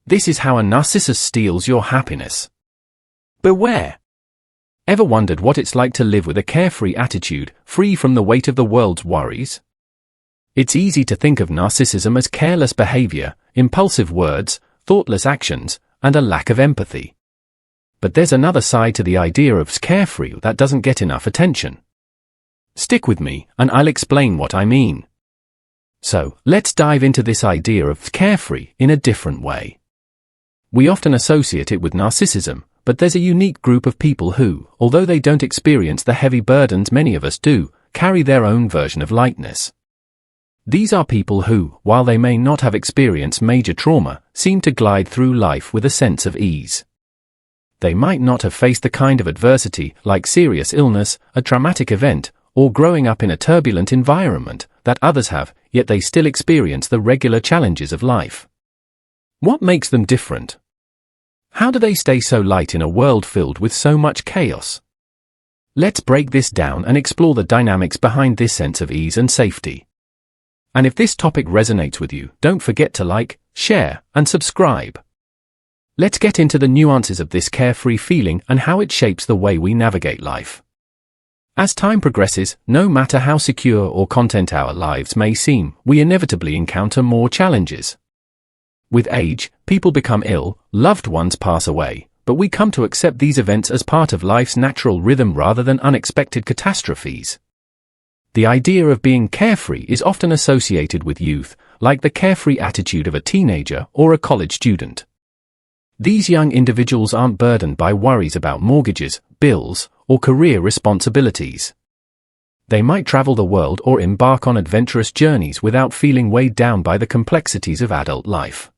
This is how a narcissist steals your happiness. Beware! Ever wondered what it's like to live with a carefree attitude, free from the weight of the world's worries? It's easy to think of narcissism as careless behavior, impulsive words, thoughtless actions, and a lack of empathy. But there's another side to the idea of carefree that doesn't get enough attention. Stick with me, and I'll explain what I mean. So, let's dive into this idea of carefree in a different way. We often associate it with narcissism, but there's a unique group of people who, although they don't experience the heavy burdens many of us do, carry their own version of lightness. These are people who, while they may not have experienced major trauma, seem to glide through life with a sense of ease. They might not have faced the kind of adversity, like serious illness, a traumatic event, or growing up in a turbulent environment, that others have, yet they still experience the regular challenges of life. What makes them different? How do they stay so light in a world filled with so much chaos? Let's break this down and explore the dynamics behind this sense of ease and safety. And if this topic resonates with you, don't forget to like, share, and subscribe. Let's get into the nuances of this carefree feeling and how it shapes the way we navigate life. As time progresses, no matter how secure or content our lives may seem, we inevitably encounter more challenges. With age, people become ill, loved ones pass away, but we come to accept these events as part of life's natural rhythm rather than unexpected catastrophes. The idea of being carefree is often associated with youth, like the carefree attitude of a teenager or a college student. These young individuals aren't burdened by worries about mortgages, bills, or career responsibilities. They might travel the world or embark on adventurous journeys without feeling weighed down by the complexities of adult life.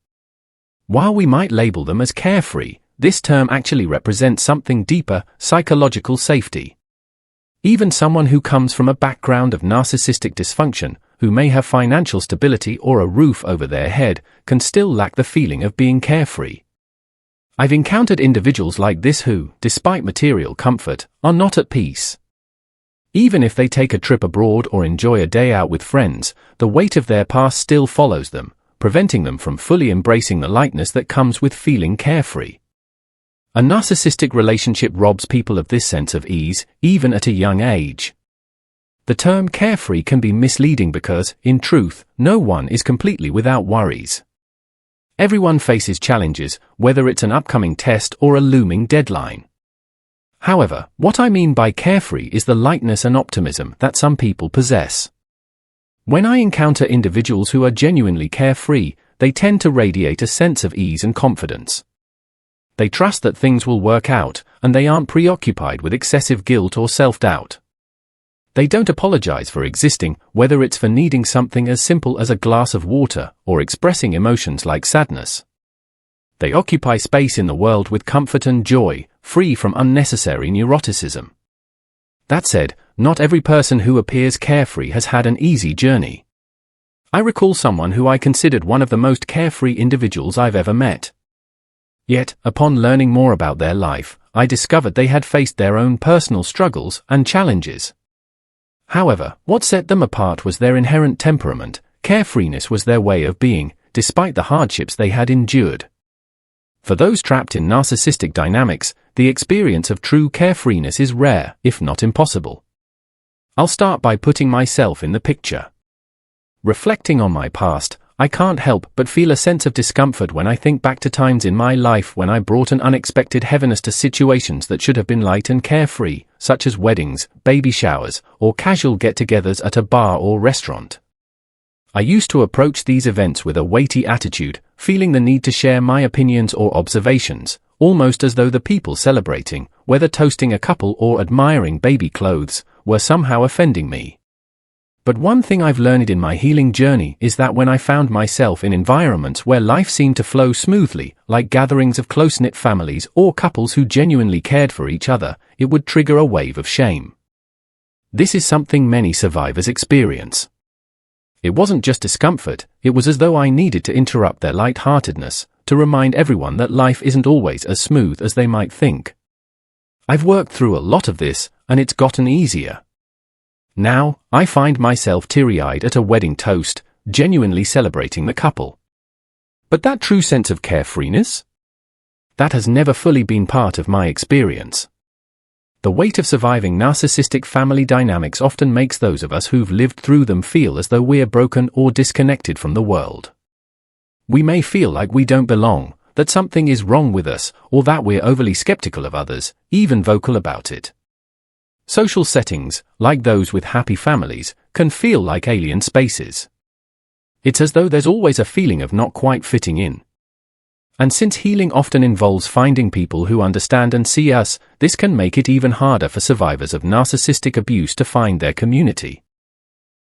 While we might label them as carefree, this term actually represents something deeper, psychological safety. Even someone who comes from a background of narcissistic dysfunction, who may have financial stability or a roof over their head, can still lack the feeling of being carefree. I've encountered individuals like this who, despite material comfort, are not at peace. Even if they take a trip abroad or enjoy a day out with friends, the weight of their past still follows them, preventing them from fully embracing the lightness that comes with feeling carefree. A narcissistic relationship robs people of this sense of ease, even at a young age. The term carefree can be misleading because, in truth, no one is completely without worries. Everyone faces challenges, whether it's an upcoming test or a looming deadline. However, what I mean by carefree is the lightness and optimism that some people possess. When I encounter individuals who are genuinely carefree, they tend to radiate a sense of ease and confidence. They trust that things will work out, and they aren't preoccupied with excessive guilt or self-doubt. They don't apologize for existing, whether it's for needing something as simple as a glass of water, or expressing emotions like sadness. They occupy space in the world with comfort and joy, free from unnecessary neuroticism. That said, not every person who appears carefree has had an easy journey. I recall someone who I considered one of the most carefree individuals I've ever met. Yet, upon learning more about their life, I discovered they had faced their own personal struggles and challenges. However, what set them apart was their inherent temperament. Carefreeness was their way of being, despite the hardships they had endured. For those trapped in narcissistic dynamics, the experience of true carefreeness is rare, if not impossible. I'll start by putting myself in the picture. Reflecting on my past, I can't help but feel a sense of discomfort when I think back to times in my life when I brought an unexpected heaviness to situations that should have been light and carefree, such as weddings, baby showers, or casual get-togethers at a bar or restaurant. I used to approach these events with a weighty attitude, feeling the need to share my opinions or observations, almost as though the people celebrating, whether toasting a couple or admiring baby clothes, were somehow offending me. But one thing I've learned in my healing journey is that when I found myself in environments where life seemed to flow smoothly, like gatherings of close-knit families or couples who genuinely cared for each other, it would trigger a wave of shame. This is something many survivors experience. It wasn't just discomfort, it was as though I needed to interrupt their light-heartedness, to remind everyone that life isn't always as smooth as they might think. I've worked through a lot of this, and it's gotten easier. Now, I find myself teary-eyed at a wedding toast, genuinely celebrating the couple. But that true sense of carefreeness? That has never fully been part of my experience. The weight of surviving narcissistic family dynamics often makes those of us who've lived through them feel as though we're broken or disconnected from the world. We may feel like we don't belong, that something is wrong with us, or that we're overly skeptical of others, even vocal about it. Social settings, like those with happy families, can feel like alien spaces. It's as though there's always a feeling of not quite fitting in. And since healing often involves finding people who understand and see us, this can make it even harder for survivors of narcissistic abuse to find their community.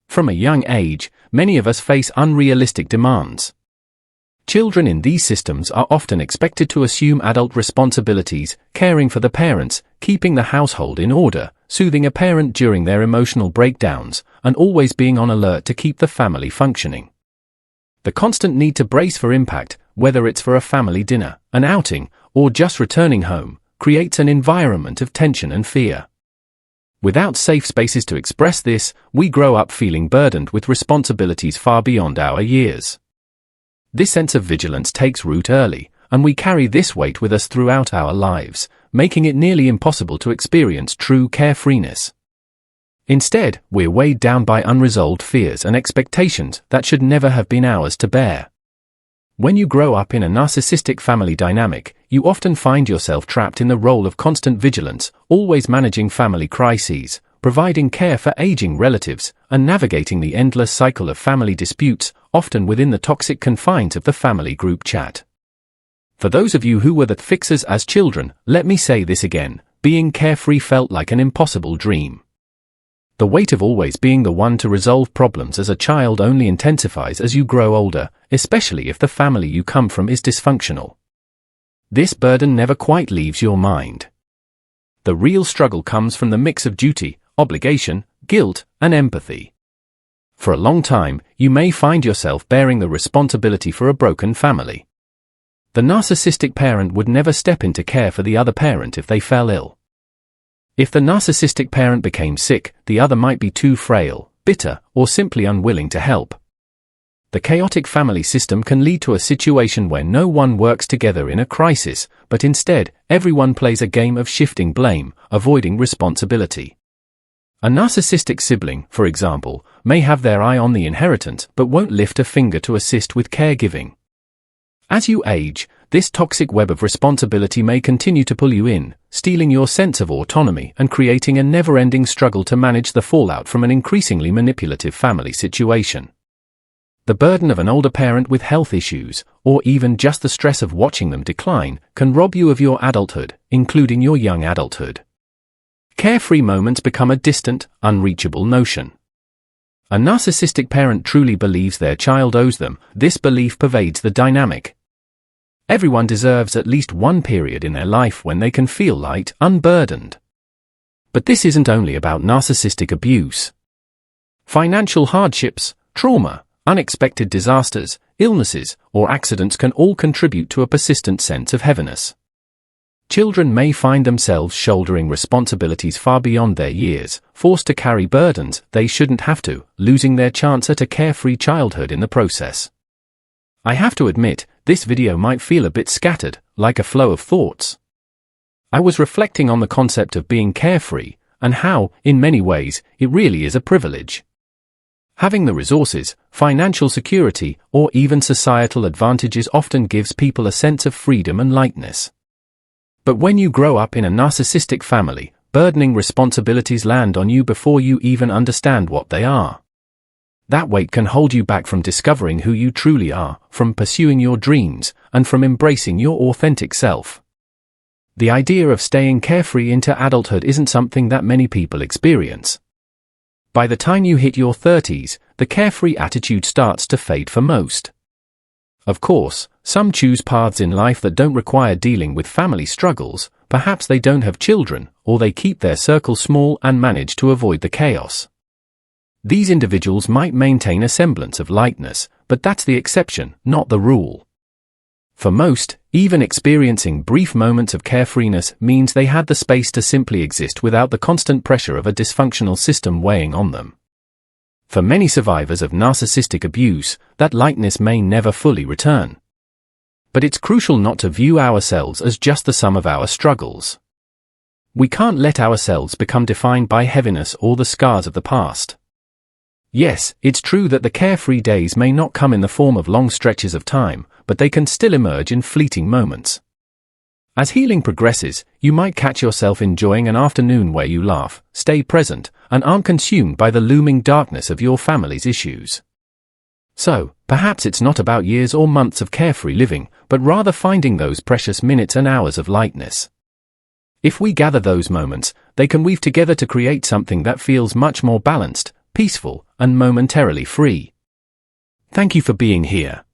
From a young age, many of us face unrealistic demands. Children in these systems are often expected to assume adult responsibilities, caring for the parents, keeping the household in order, soothing a parent during their emotional breakdowns, and always being on alert to keep the family functioning. The constant need to brace for impact, whether it's for a family dinner, an outing, or just returning home, creates an environment of tension and fear. Without safe spaces to express this, we grow up feeling burdened with responsibilities far beyond our years. This sense of vigilance takes root early, and we carry this weight with us throughout our lives, making it nearly impossible to experience true carefreeness. Instead, we're weighed down by unresolved fears and expectations that should never have been ours to bear. When you grow up in a narcissistic family dynamic, you often find yourself trapped in the role of constant vigilance, always managing family crises, providing care for aging relatives, and navigating the endless cycle of family disputes, often within the toxic confines of the family group chat. For those of you who were the fixers as children, let me say this again, being carefree felt like an impossible dream. The weight of always being the one to resolve problems as a child only intensifies as you grow older, especially if the family you come from is dysfunctional. This burden never quite leaves your mind. The real struggle comes from the mix of duty, obligation, guilt, and empathy. For a long time, you may find yourself bearing the responsibility for a broken family. The narcissistic parent would never step in to care for the other parent if they fell ill. If the narcissistic parent became sick, the other might be too frail, bitter, or simply unwilling to help. The chaotic family system can lead to a situation where no one works together in a crisis, but instead, everyone plays a game of shifting blame, avoiding responsibility. A narcissistic sibling, for example, may have their eye on the inheritance but won't lift a finger to assist with caregiving. As you age, this toxic web of responsibility may continue to pull you in, stealing your sense of autonomy and creating a never-ending struggle to manage the fallout from an increasingly manipulative family situation. The burden of an older parent with health issues, or even just the stress of watching them decline, can rob you of your adulthood, including your young adulthood. Carefree moments become a distant, unreachable notion. A narcissistic parent truly believes their child owes them. This belief pervades the dynamic. Everyone deserves at least one period in their life when they can feel light, unburdened. But this isn't only about narcissistic abuse. Financial hardships, trauma, unexpected disasters, illnesses, or accidents can all contribute to a persistent sense of heaviness. Children may find themselves shouldering responsibilities far beyond their years, forced to carry burdens they shouldn't have to, losing their chance at a carefree childhood in the process. I have to admit, this video might feel a bit scattered, like a flow of thoughts. I was reflecting on the concept of being carefree, and how, in many ways, it really is a privilege. Having the resources, financial security, or even societal advantages often gives people a sense of freedom and lightness. But when you grow up in a narcissistic family, burdening responsibilities land on you before you even understand what they are. That weight can hold you back from discovering who you truly are, from pursuing your dreams, and from embracing your authentic self. The idea of staying carefree into adulthood isn't something that many people experience. By the time you hit your 30s, the carefree attitude starts to fade for most. Of course, some choose paths in life that don't require dealing with family struggles. Perhaps they don't have children, or they keep their circle small and manage to avoid the chaos. These individuals might maintain a semblance of lightness, but that's the exception, not the rule. For most, even experiencing brief moments of carefreeness means they had the space to simply exist without the constant pressure of a dysfunctional system weighing on them. For many survivors of narcissistic abuse, that lightness may never fully return. but it's crucial not to view ourselves as just the sum of our struggles. We can't let ourselves become defined by heaviness or the scars of the past. Yes, it's true that the carefree days may not come in the form of long stretches of time, but they can still emerge in fleeting moments. As healing progresses, you might catch yourself enjoying an afternoon where you laugh, stay present, and aren't consumed by the looming darkness of your family's issues. So, perhaps it's not about years or months of carefree living, but rather finding those precious minutes and hours of lightness. If we gather those moments, they can weave together to create something that feels much more balanced, peaceful, and momentarily free. Thank you for being here.